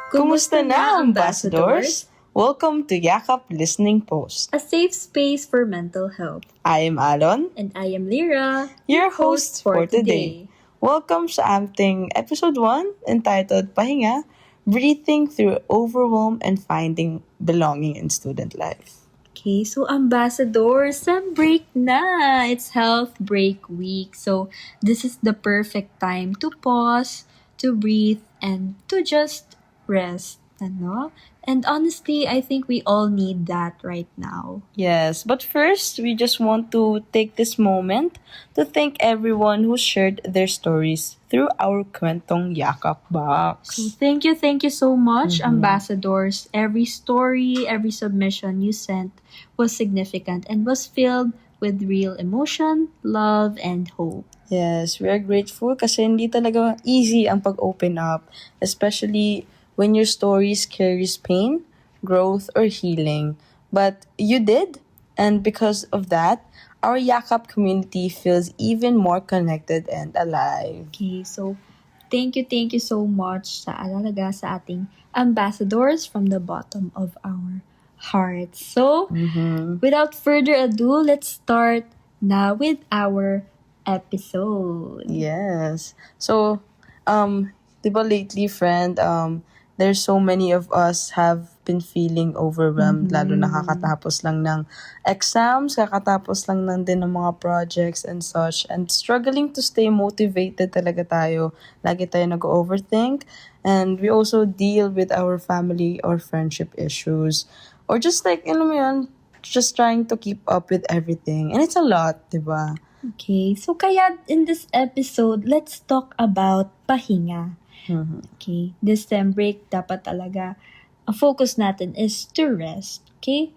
Kumusta na, ambassadors? Welcome to Yakap Listening Post. A safe space for mental health. I am Alon, And I am Lyra, your hosts for today. Welcome sa ating episode 1 entitled Pahinga, Breathing Through Overwhelm and Finding Belonging in Student Life. Okay, so ambassadors, sem break na. It's health break week. So this is the perfect time to pause, to breathe, and to just rest. Ano? And honestly, I think we all need that right now. Yes, but first, we just want to take this moment to thank everyone who shared their stories through our Kwentong Yakap box. So thank you so much, ambassadors. Every story, every submission you sent was significant and was filled with real emotion, love, and hope. Yes, we are grateful kasi hindi talaga easy ang pag-open up, especially when your stories carries pain, growth, or healing. But you did, and because of that, our Yakap community feels even more connected and alive. Okay, so thank you so much sa alaga sa ating ambassadors from the bottom of our hearts. So, without further ado, let's start now with our episode. Yes. So, diba lately, friend, there's so many of us have been feeling overwhelmed, lalo na kakatapos lang ng exams, kakatapos lang ng din ng mga projects and such, and struggling to stay motivated talaga tayo. Lagi tayo nag-overthink, and we also deal with our family or friendship issues, or just like, alam mo yun, just trying to keep up with everything. And it's a lot, diba? Okay, so kaya in this episode, let's talk about pahinga. Okay, this time break, dapat talaga, ang focus natin is to rest. Okay?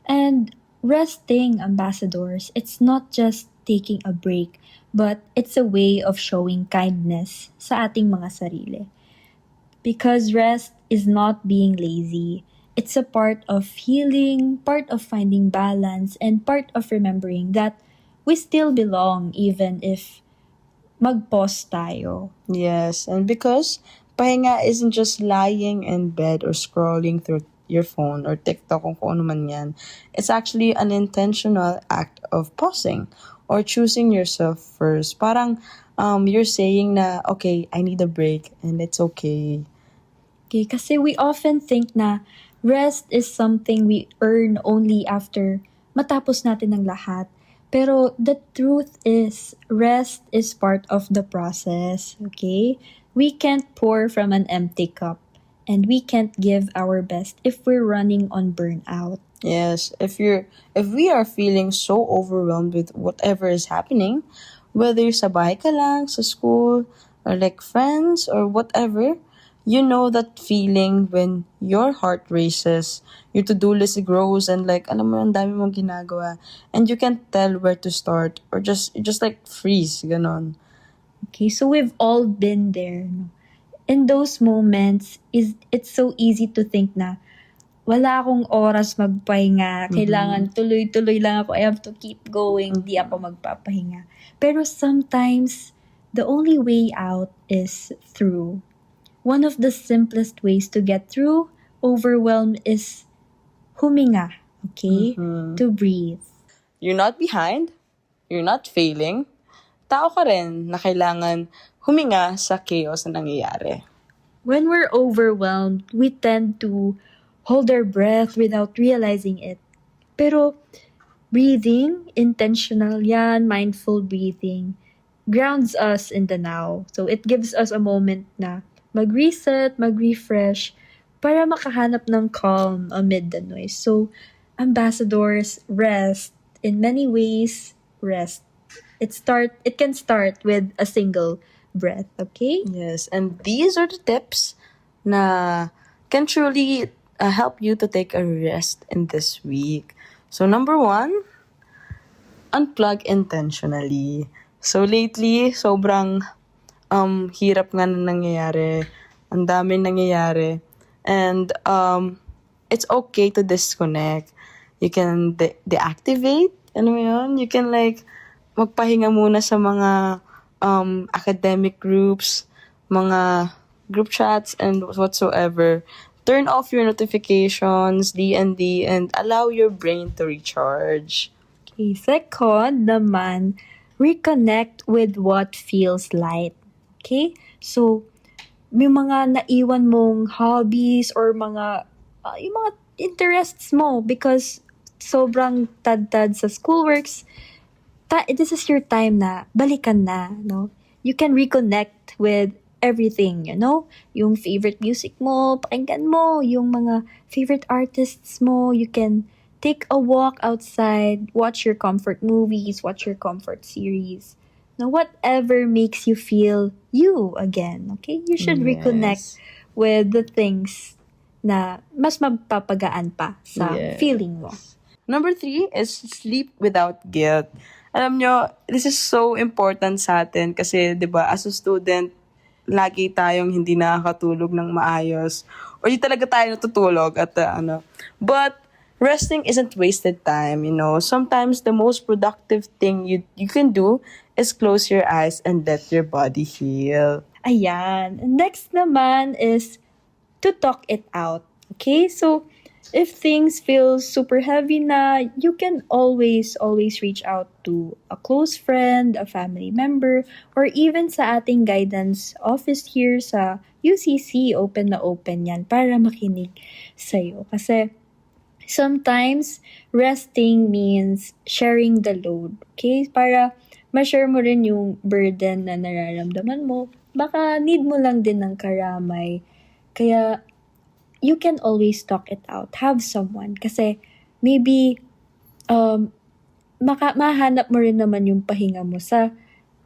And resting, ambassadors, it's not just taking a break, but it's a way of showing kindness sa ating mga sarili. Because rest is not being lazy. It's a part of healing, part of finding balance, and part of remembering that we still belong even if mag-pause tayo. Yes, and because pahinga isn't just lying in bed or scrolling through your phone or TikTok kung ano man yan. It's actually an intentional act of pausing or choosing yourself first. Parang you're saying na, okay, I need a break and it's okay. Okay, kasi we often think na rest is something we earn only after matapos natin ang lahat. Pero the truth is, rest is part of the process, okay? We can't pour from an empty cup, and we can't give our best if we're running on burnout. Yes, if we are feeling so overwhelmed with whatever is happening, whether sa bahay ka lang, sa school, or like friends, or whatever, you know that feeling when your heart races, your to-do list grows, and like, alam mo, ang dami mong ginagawa, and you can't tell where to start, or just like freeze, ganon. Okay, so we've all been there. No? In those moments, it's so easy to think na wala akong oras magpahinga. Kailangan tuloy-tuloy lang ako. I have to keep going. Di ako magpapahinga. Pero sometimes, the only way out is through. One of the simplest ways to get through overwhelm is huminga, okay? To breathe. You're not behind, you're not failing, tao ka rin na kailangan huminga sa chaos na nangyayari. When we're overwhelmed, we tend to hold our breath without realizing it. Pero breathing, intentional yan, mindful breathing, grounds us in the now. So it gives us a moment na mag-reset, mag-refresh, para makahanap ng calm amid the noise. So, ambassadors, rest. In many ways, rest. It can start with a single breath, okay? Yes, and these are the tips na can truly help you to take a rest in this week. So, number 1, unplug intentionally. So, lately, sobrang hirap nga na nangyayari. Ang daming nangyayari. And it's okay to disconnect. You can deactivate. Ano yun? You can like magpahinga muna sa mga academic groups, mga group chats, and whatsoever. Turn off your notifications, D&D, and allow your brain to recharge. Okay, second naman, reconnect with what feels light. Okay? So, may mga naiwan mong hobbies or mga, yung mga interests mo because sobrang tad-tad sa schoolworks, this is your time na balikan na, no? You can reconnect with everything, you know? Yung favorite music mo, pakinggan mo, yung mga favorite artists mo, you can take a walk outside, watch your comfort movies, watch your comfort series. Now, whatever makes you feel you again, okay? You should reconnect Yes. with the things na mas magpapagaan pa sa Yes. feeling mo. Number 3 is sleep without guilt. Alam nyo, this is so important sa atin kasi, di ba, as a student, lagi tayong hindi nakakatulog ng maayos. Or hindi talaga tayo natutulog at But, resting isn't wasted time, you know. Sometimes the most productive thing you can do is close your eyes and let your body heal. Ayan. Next naman is to talk it out. Okay? So, if things feel super heavy na, you can always reach out to a close friend, a family member, or even sa ating guidance office here sa UCC, open na open yan para makinig sa'yo. Kasi, sometimes, resting means sharing the load. Okay? Para ma-share mo rin yung burden na nararamdaman mo. Baka need mo lang din ng karamay. Kaya, you can always talk it out. Have someone. Kasi, maybe, mahanap mo rin naman yung pahinga mo sa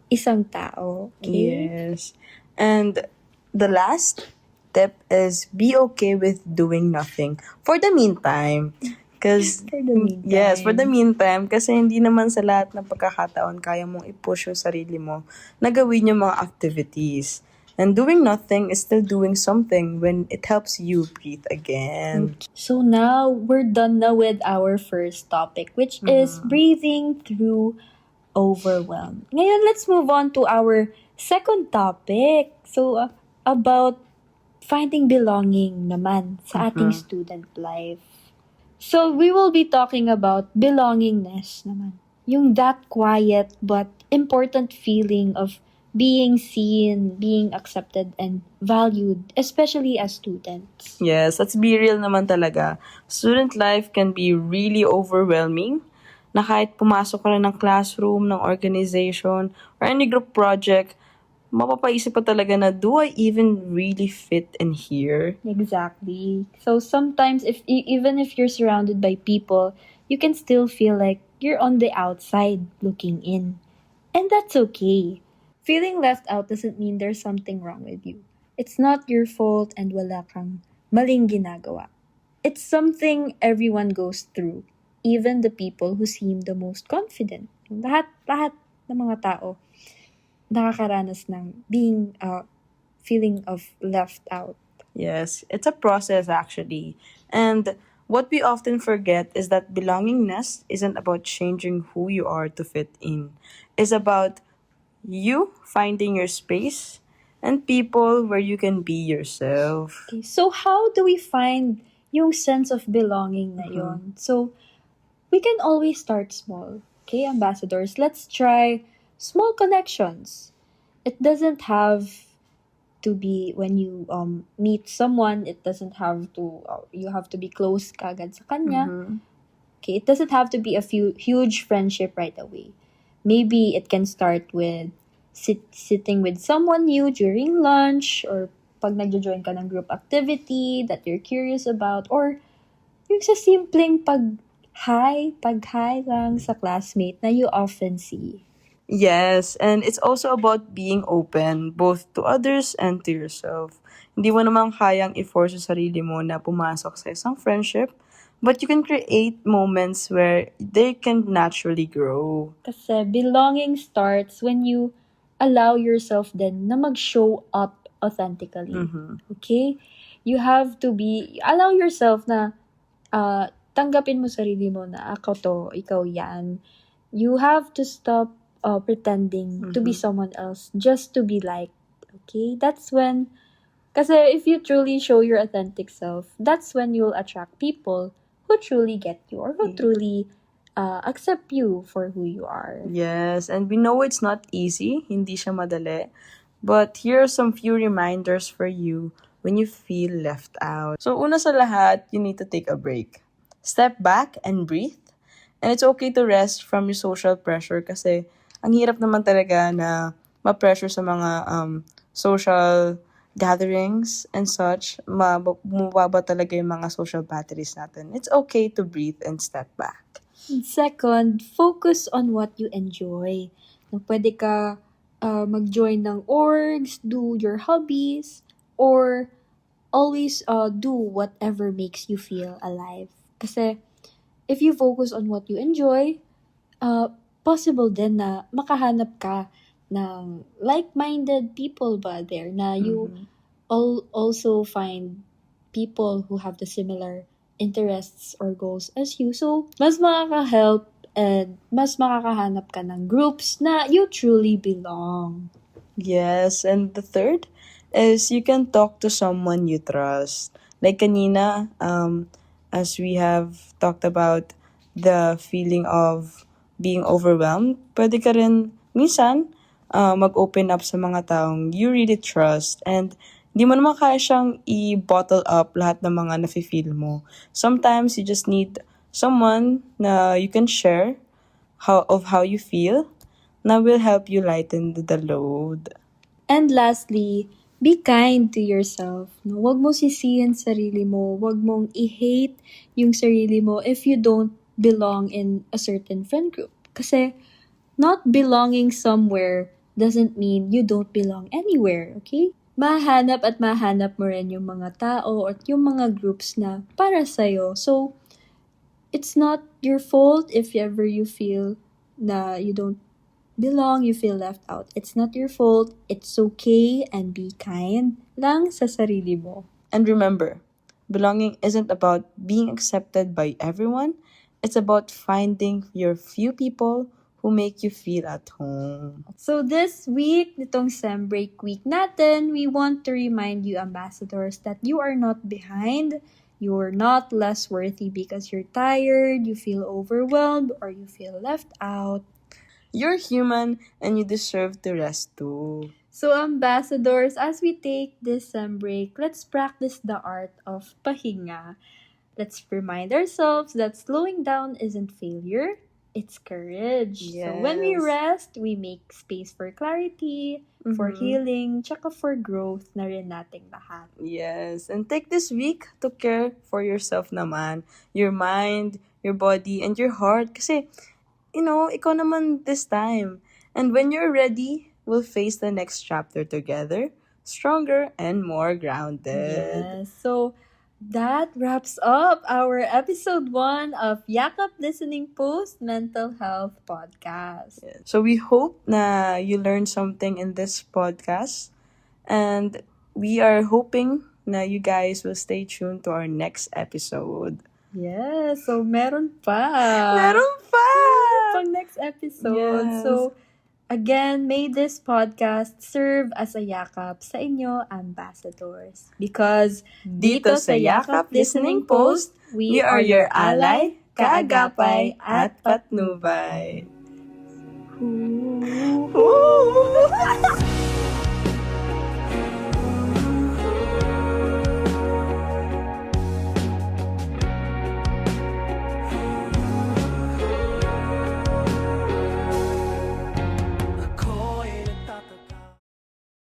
isang tao. Okay? Yes. And the last tip is be okay with doing nothing for the meantime. Because For the meantime. yes, for the meantime, kasi hindi naman sa lahat ng pagkakataon kaya mong i-push yung sarili mo na gawin yung mga activities. And doing nothing is still doing something when it helps you breathe again. So now, we're done na with our first topic, which is breathing through overwhelm. Ngayon, let's move on to our second topic. So, about finding belonging naman sa ating student life. So, we will be talking about belongingness naman. Yung that quiet but important feeling of being seen, being accepted, and valued, especially as students. Yes, let's be real naman talaga. Student life can be really overwhelming na kahit pumasok ka rin ng classroom, ng organization, or any group project, mapapaisip pa talaga na, do I even really fit in here? Exactly. So sometimes, even if you're surrounded by people, you can still feel like you're on the outside looking in. And that's okay. Feeling left out doesn't mean there's something wrong with you. It's not your fault and wala kang maling ginagawa. It's something everyone goes through, even the people who seem the most confident. Lahat ng mga tao nakakaranas ng being feeling of left out. Yes, it's a process actually. And what we often forget is that belongingness isn't about changing who you are to fit in. It's about you finding your space and people where you can be yourself. Okay, so how do we find yung sense of belonging na yon? So, we can always start small. Okay, ambassadors, let's try small connections. It doesn't have to be when you meet someone, it doesn't have to, you have to be close kagad sa kanya. Okay, it doesn't have to be a huge friendship right away. Maybe it can start with sitting with someone new during lunch, or pag nagjo-join ka ng group activity that you're curious about, or yung sa simpleng pag-hi lang sa classmate na you often see. Yes, and it's also about being open, both to others and to yourself. Hindi mo naman kayang i-force sa sarili mo na pumasok sa isang friendship, but you can create moments where they can naturally grow. Kasi belonging starts when you allow yourself then na mag-show up authentically. Okay? You have to allow yourself na tanggapin mo sarili mo na ako to, ikaw yan. You have to stop pretending to be someone else just to be liked. Okay? That's when Kasi if you truly show your authentic self, that's when you'll attract people who truly get you or who truly accept you for who you are. Yes, and we know it's not easy, hindi siya madali. But here are some few reminders for you when you feel left out. So una sa lahat, you need to take a break. Step back and breathe. And it's okay to rest from your social pressure kasi ang hirap naman talaga na ma-pressure sa mga social gatherings and such. Bumababa talaga yung mga social batteries natin. It's okay to breathe and step back. Second, focus on what you enjoy. Pwede ka mag-join ng orgs, do your hobbies, or always do whatever makes you feel alive. Kasi if you focus on what you enjoy, possible din na makahanap ka ng like-minded people ba there na you also find people who have the similar interests or goals as you. So, mas makaka-help and mas makakahanap ka ng groups na you truly belong. Yes, and the third is you can talk to someone you trust. Like kanina, as we have talked about the feeling of being overwhelmed, pwede ka rin minsan mag-open up sa mga taong you really trust and hindi mo naman kaya siyang i-bottle up lahat ng mga nafe-feel mo. Sometimes you just need someone na you can share how you feel na will help you lighten the load. And lastly, be kind to yourself. No? Huwag mo sisihin sarili mo. Huwag mong i-hate yung sarili mo if you don't belong in a certain friend group. Kasi not belonging somewhere doesn't mean you don't belong anywhere, okay? Mahanap at mahanap mo rin yung mga tao at yung mga groups na para sa'yo. So, it's not your fault if ever you feel na you don't belong, you feel left out. It's not your fault. It's okay and be kind lang sa sarili mo. And remember, belonging isn't about being accepted by everyone. It's about finding your few people who make you feel at home. So this week, nitong Sem Break Week natin, we want to remind you, ambassadors, that you are not behind. You're not less worthy because you're tired, you feel overwhelmed, or you feel left out. You're human and you deserve to rest too. So ambassadors, as we take this Sem Break, let's practice the art of pahinga. Let's remind ourselves that slowing down isn't failure, it's courage. So when we Yes. rest, we make space for clarity, for healing, tsaka for growth na rin nating lahat. Yes, and take this week to care for yourself naman. Your mind, your body, and your heart. Kasi, ikaw naman this time. And when you're ready, we'll face the next chapter together, stronger and more grounded. Yes. So that wraps up our episode 1 of Yakap Listening Post Mental Health Podcast. So we hope na you learned something in this podcast. And we are hoping na you guys will stay tuned to our next episode. Yes. So meron pa. Meron pa! Pang next episode. Yes. So again, may this podcast serve as a yakap sa inyo, ambassadors. Because Dito sa Yakap Listening Post, we are your ally, kaagapay, at patnubay. Ooh. Ooh!